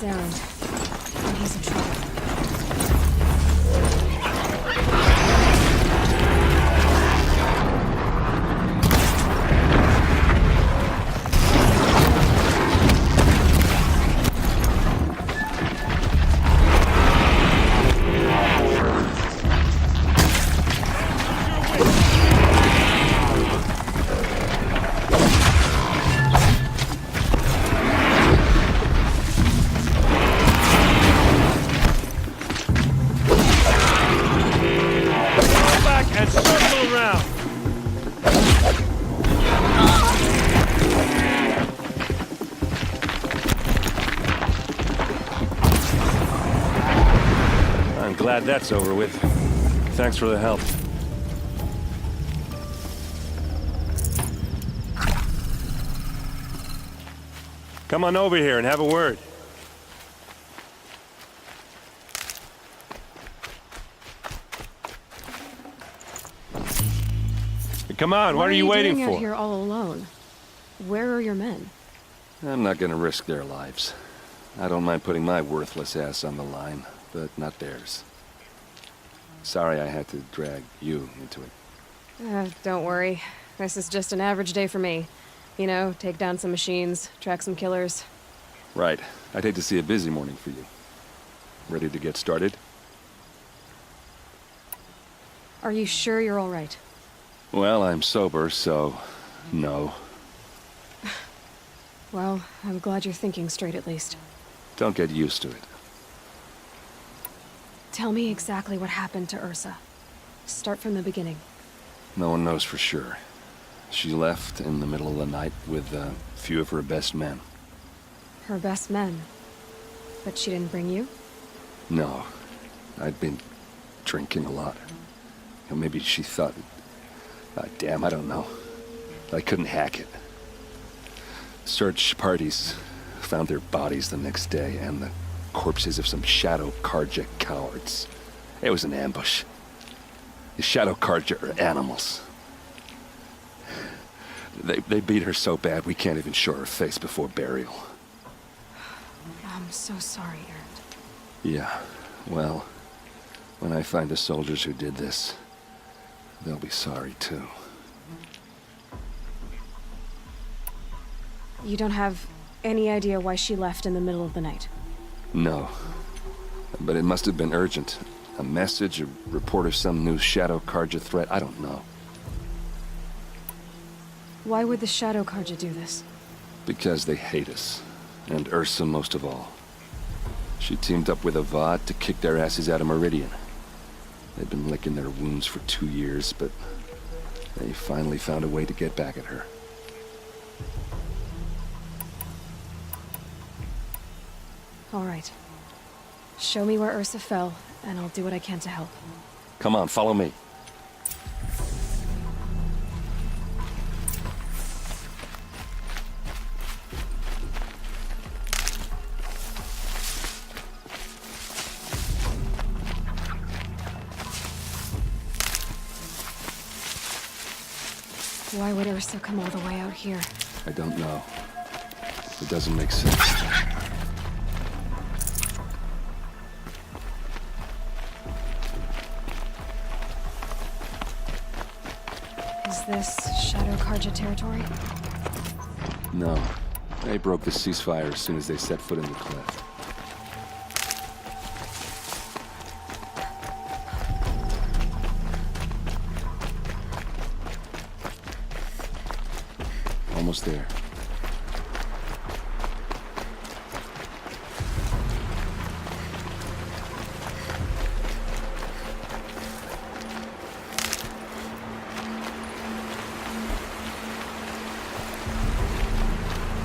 It's Erend. And he's in trouble. And circle around. I'm glad that's over with. Thanks for the help. Come on over here and have a word. Come on, what are you waiting doing for? Out here all alone? Where are your men? I'm not gonna risk their lives. I don't mind putting my worthless ass on the line, but not theirs. Sorry I had to drag you into it. Don't worry. This is just an average day for me. You know, take down some machines, track some killers. Right. I'd hate to see a busy morning for you. Ready to get started? Are you sure you're all right? Well, I'm sober, so... no. Well, I'm glad you're thinking straight at least. Don't get used to it. Tell me exactly what happened to Ursa. Start from the beginning. No one knows for sure. She left in the middle of the night with a few of her best men. Her best men? But she didn't bring you? No. I'd been drinking a lot. And maybe she thought... damn, I don't know. I couldn't hack it. Search parties found their bodies the next day and the corpses of some Shadow Karja cowards. It was an ambush. The Shadow Karja are animals. They beat her so bad we can't even show her face before burial. I'm so sorry, Erend. Yeah, well, when I find the soldiers who did this, they'll be sorry too. You don't have any idea why she left in the middle of the night? No. But it must have been urgent. A message, a report of some new Shadow Karja threat, I don't know. Why would the Shadow Karja do this? Because they hate us. And Ursa most of all. She teamed up with Avad to kick their asses out of Meridian. They'd been licking their wounds for 2 years, but they finally found a way to get back at her. All right. Show me where Ursa fell, and I'll do what I can to help. Come on, follow me. Why would Ursa come all the way out here? I don't know. It doesn't make sense. Is this Shadow Karja territory? No. They broke the ceasefire as soon as they set foot in the cleft. Almost there.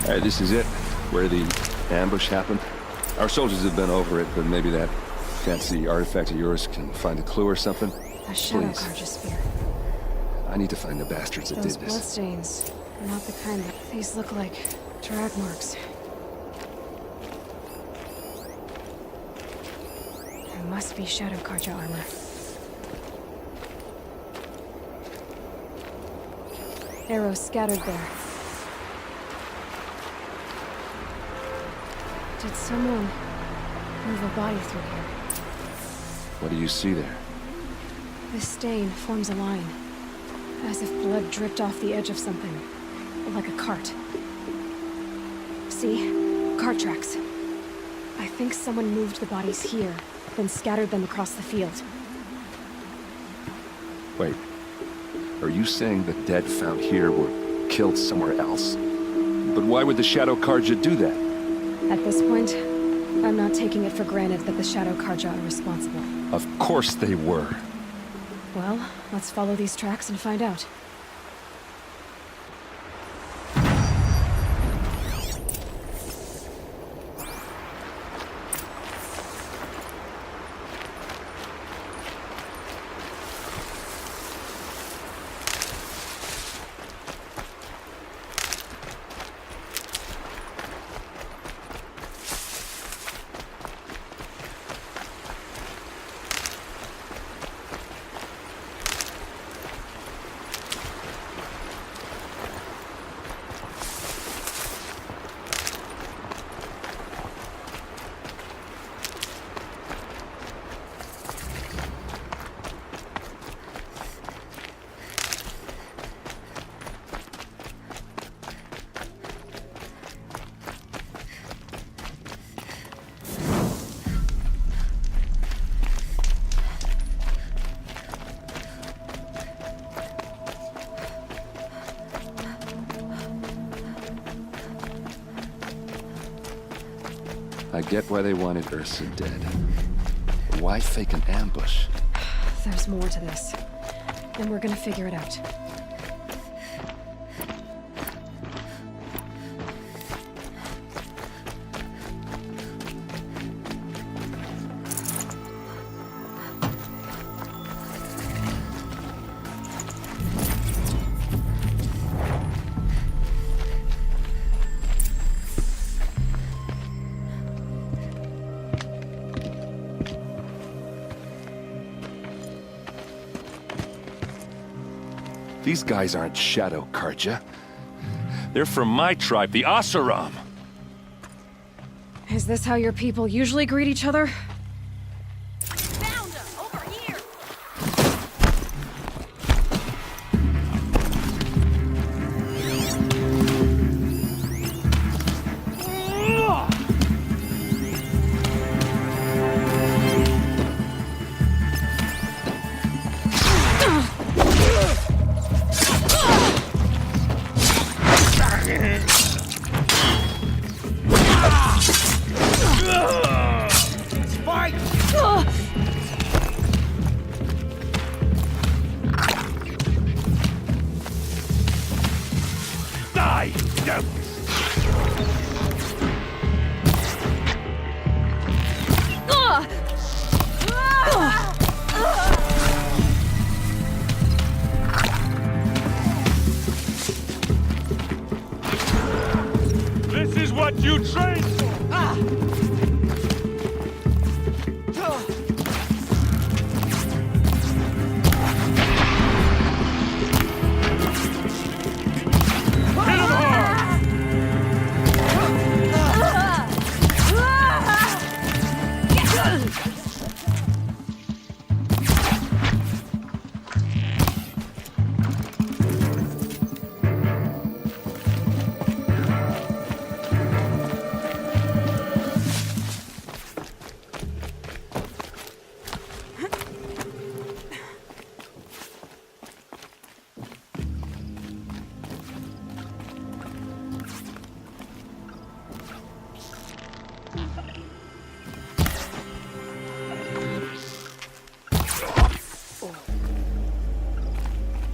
Alright, this is it, where the ambush happened. Our soldiers have been over it, but maybe that fancy artifact of yours can find a clue or something. A Shadow Please. Karja spear. I need to find the bastards that Those did this. bloodstains. Not the kind that... These look like drag marks. There must be Shadow Karja armor. Arrows scattered there. Did someone move a body through here. What do you see there? This stain forms a line, as if blood dripped off the edge of something, like a cart. See? Cart tracks. I think someone moved the bodies here, then scattered them across the field. Wait. Are you saying the dead found here were killed somewhere else? But why would the Shadow Karja do that? At this point, I'm not taking it for granted that the Shadow Karja are responsible. Of course they were. Well, let's follow these tracks and find out. I get why they wanted Ursa dead. But why fake an ambush? There's more to this, and we're gonna figure it out. These guys aren't Shadow Karja. They're from my tribe, the Asaram. Is this how your people usually greet each other? Found him! Over here! Die, devils! This is what you trained for! Hit him hard!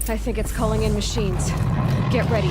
I think it's calling in machines. Get ready.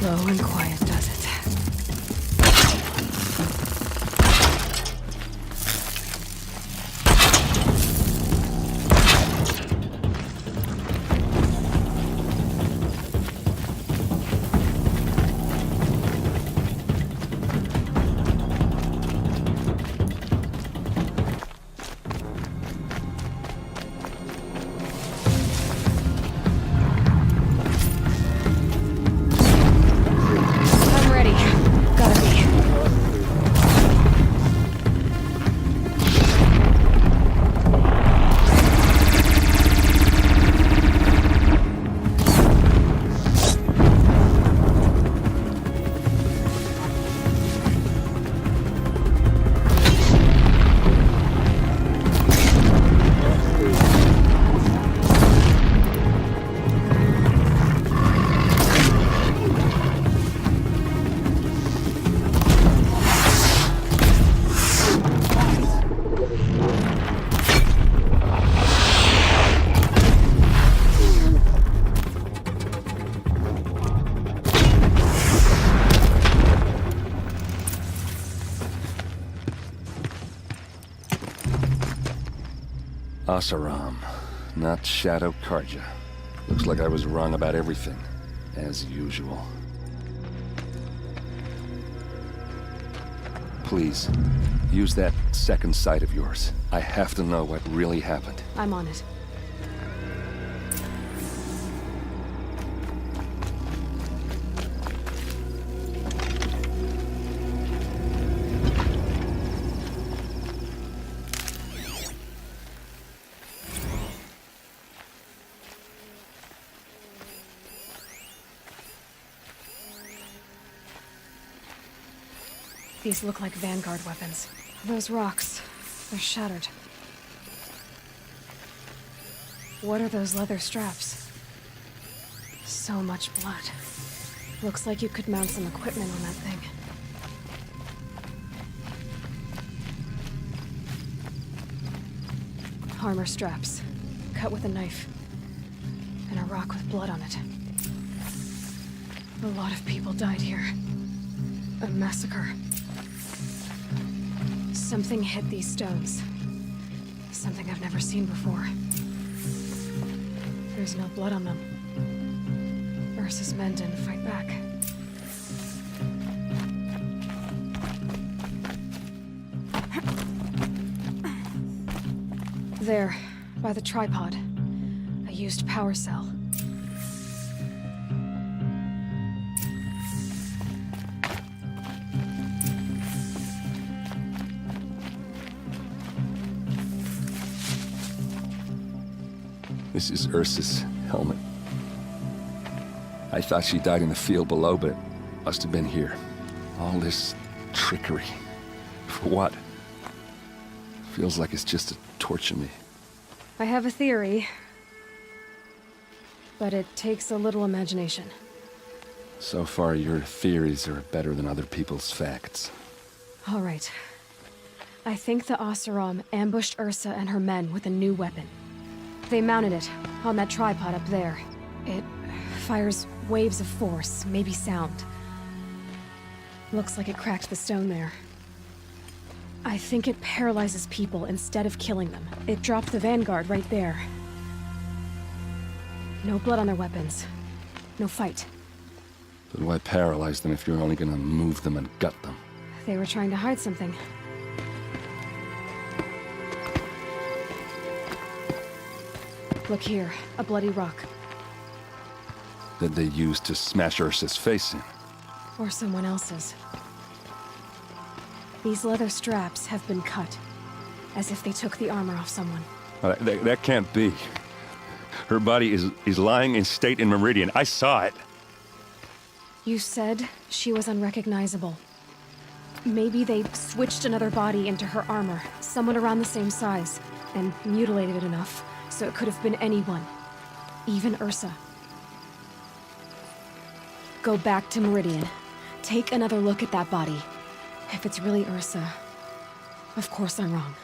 Slow and quiet does it. I'm ready. Gotta be. Asaram, not Shadow Karja. Looks like I was wrong about everything, as usual. Please, use that second sight of yours. I have to know what really happened. I'm on it. These look like Vanguard weapons. Those rocks, they're shattered. What are those leather straps? So much blood. Looks like you could mount some equipment on that thing. Armor straps, cut with a knife. And a rock with blood on it. A lot of people died here. A massacre. Something hit these stones. Something I've never seen before. There's no blood on them. Ursa's men didn't fight back. There, by the tripod. A used power cell. This is Ursa's helmet. I thought she died in the field below, but it must have been here. All this trickery. For what? Feels like it's just to torture me. I have a theory. But it takes a little imagination. So far, your theories are better than other people's facts. All right. I think the Oseram ambushed Ursa and her men with a new weapon. They mounted it on that tripod up there. It fires waves of force, maybe sound. Looks like it cracked the stone there. I think it paralyzes people instead of killing them. It dropped the Vanguard right there. No blood on their weapons. No fight. But why paralyze them if you're only gonna move them and gut them? They were trying to hide something. Look here, a bloody rock. That they used to smash Ursa's face in. Or someone else's. These leather straps have been cut, as if they took the armor off someone. That can't be. Her body is lying in state in Meridian. I saw it. You said she was unrecognizable. Maybe they switched another body into her armor, someone around the same size, and mutilated it enough, so it could have been anyone. Even Ursa. Go back to Meridian. Take another look at that body. If it's really Ursa, of course I'm wrong.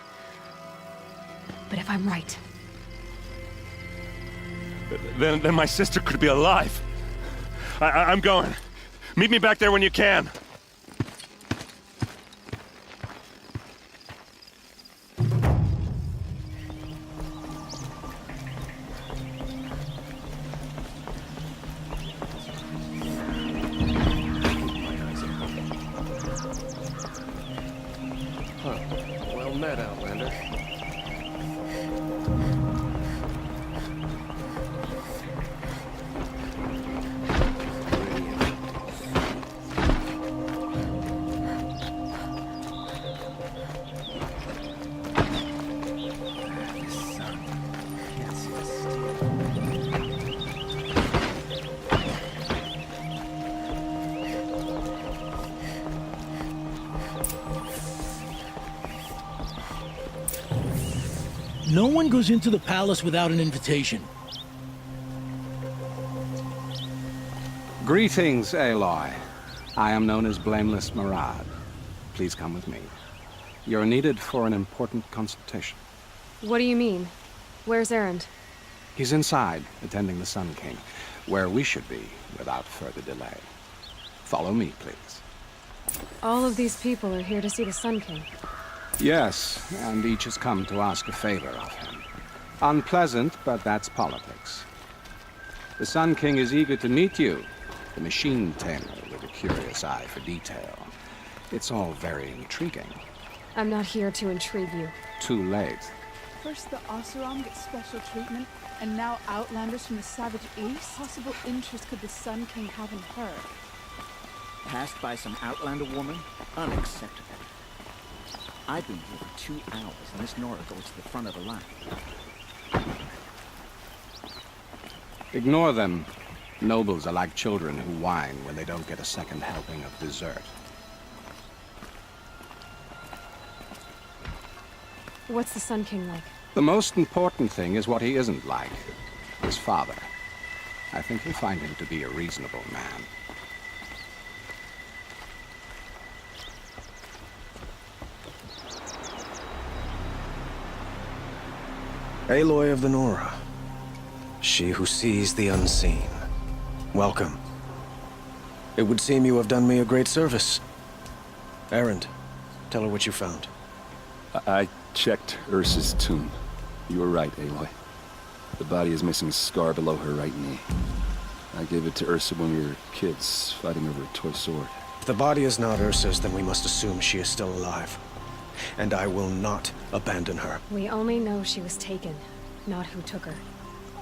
But if I'm right... Then my sister could be alive. I'm going. Meet me back there when you can. Well met, Outlander. No one goes into the palace without an invitation. Greetings, Aloy. I am known as Blameless Murad. Please come with me. You're needed for an important consultation. What do you mean? Where's Erend? He's inside, attending the Sun King, where we should be without further delay. Follow me, please. All of these people are here to see the Sun King. Yes, and each has come to ask a favor of him. Unpleasant, but that's politics. The Sun King is eager to meet you, the machine tamer with a curious eye for detail. It's all very intriguing. I'm not here to intrigue you. Too late. First the Oseram gets special treatment, and now Outlanders from the Savage East? Possible interest could the Sun King have in her? Passed by some Outlander woman? Unacceptable. I've been here for 2 hours, and Miss Nora goes to the front of the line. Ignore them. Nobles are like children who whine when they don't get a second helping of dessert. What's the Sun King like? The most important thing is what he isn't like. His father. I think you'll find him to be a reasonable man. Aloy of the Nora. She who sees the unseen. Welcome. It would seem you have done me a great service. Erend, tell her what you found. I checked Ursa's tomb. You were right, Aloy. The body is missing a scar below her right knee. I gave it to Ursa when we were kids, fighting over a toy sword. If the body is not Ursa's, then we must assume she is still alive. And I will not abandon her. We only know she was taken, not who took her.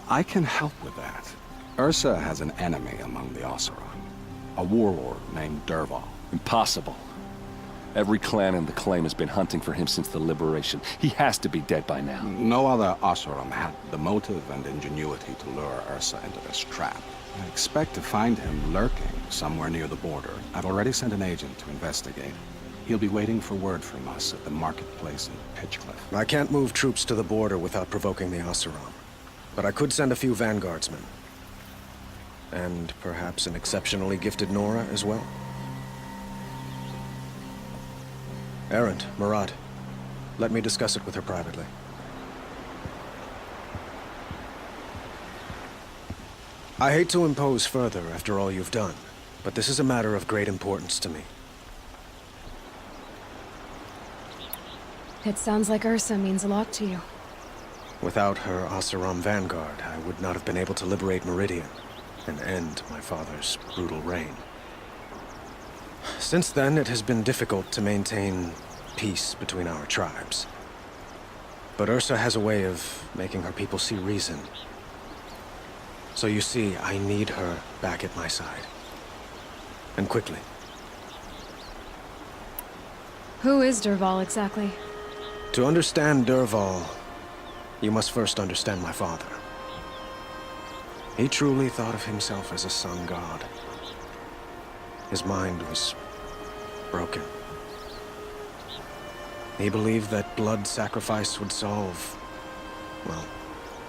I can help with that. Ursa has an enemy among the Oseram. A warlord named Dervahl. Impossible. Every clan in the claim has been hunting for him since the liberation. He has to be dead by now. No other Oseram had the motive and ingenuity to lure Ursa into this trap. I expect to find him lurking somewhere near the border. I've already sent an agent to investigate. He'll be waiting for word from us at the marketplace in Pitchcliff. I can't move troops to the border without provoking the Oseram. But I could send a few vanguardsmen. And perhaps an exceptionally gifted Nora as well. Erend, Murad, let me discuss it with her privately. I hate to impose further after all you've done, but this is a matter of great importance to me. It sounds like Ursa means a lot to you. Without her Oseram vanguard, I would not have been able to liberate Meridian and end my father's brutal reign. Since then, it has been difficult to maintain peace between our tribes. But Ursa has a way of making her people see reason. So you see, I need her back at my side. And quickly. Who is Dervahl exactly? To understand Dervahl, you must first understand my father. He truly thought of himself as a sun god. His mind was broken. He believed that blood sacrifice would solve, well,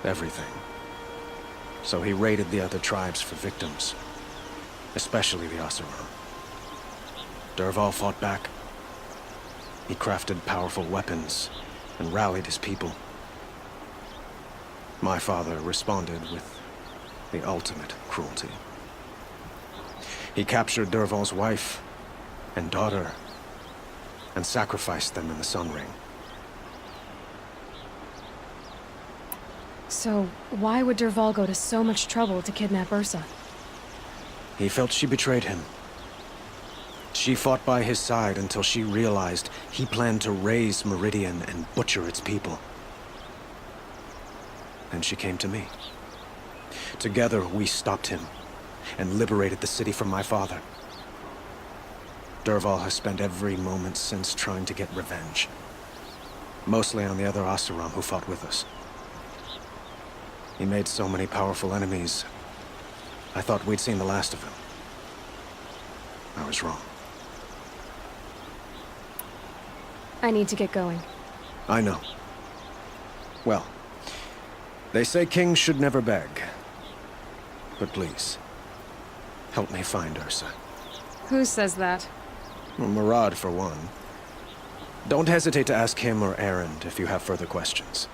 everything. So he raided the other tribes for victims, especially the Oseram. Dervahl fought back. He crafted powerful weapons and rallied his people. My father responded with the ultimate cruelty. He captured Dervahl's wife and daughter and sacrificed them in the Sun Ring. So, why would Dervahl go to so much trouble to kidnap Ursa? He felt she betrayed him. She fought by his side until she realized he planned to raise Meridian and butcher its people. And she came to me. Together, we stopped him and liberated the city from my father. Dervahl has spent every moment since trying to get revenge. Mostly on the other Oseram who fought with us. He made so many powerful enemies, I thought we'd seen the last of him. I was wrong. I need to get going. I know. Well, they say kings should never beg. But please, help me find Ursa. Who says that? Well, Murad, for one. Don't hesitate to ask him or Erend if you have further questions.